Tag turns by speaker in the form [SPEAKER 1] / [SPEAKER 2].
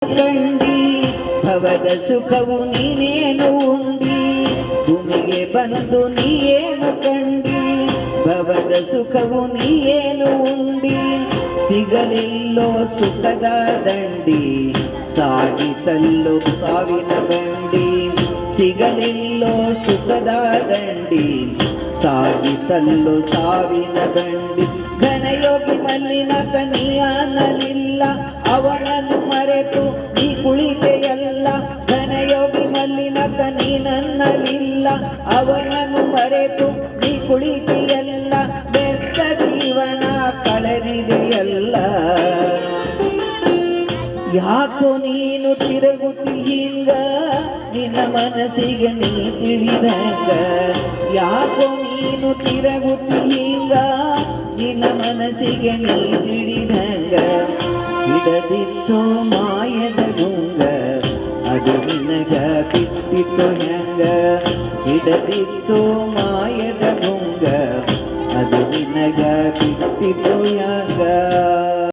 [SPEAKER 1] ಕಂಡಿ ಭವದ ಸುಖವು ನೀನೇನು ಉಂಡಿ ಭೂಮಿಗೆ ಬಂದು ನೀಯೇನು ಕಂಡಿ ಭವದ ಸುಖವು ನೀಯೇನು ಉಂಡಿ ಸಿಗಲಿಲ್ಲೋ ಸುಖದ ದಂಡಿ ಸಾಗಿತಲ್ಲೋ ಸಾವಿನ ಬಂಡಿ ಸಿಗಲಿಲ್ಲೋ ಸುಖದ ದಂಡಿ ಸಾಗಿತಲ್ಲೋ ಸಾವಿನ ಬಂಡಿ ಘನಯೋಗಿ ಮಲ್ಲಿನಾಥ ನೀ ಅನ್ನಲಿಲ್ಲ ಅವನನ್ನು ಮರೆತು ನೀ ಕುಳಿತೆಯಲ್ಲ ಘನಯೋಗಿ ಮಲ್ಲಿನಾಥ ನೀ ನನ್ನಲಿಲ್ಲ ಅವನನ್ನು ಮರೆತು ನೀ ಕುಳಿತೆಯಲ್ಲ ವ್ಯರ್ಥ ಜೀವನ ಕಳೆದಿದೆಯಲ್ಲ ಯಾಕೋ ನೀನು ತಿರುಗುತ್ತಿ ಹಿಂಗ ನಿನ್ನ ಮನಸ್ಸಿಗೆ ನೀ ತಿಳಿದಂಗ ಯಾಕೋ ನೀನು ತಿರುಗುತ್ತಿ ಹಿಂಗ ನಿನ್ನ ಮನಸ್ಸಿಗೆ ನೀ ತಿಳಿದಂಗ ಹಿಡದಿತ್ತೋ ಮಾಯದ ಗುಂಗ ಅದು ನಿನಗ ಬಿಟ್ಟಿತ್ತು ಹೆಂಗ ಹಿಡದಿತ್ತೋ ಮಾಯದ ಗುಂಗ ಅದು ನಿನಗ ಬಿಟ್ಟಿತ್ತು ಹೆಂಗ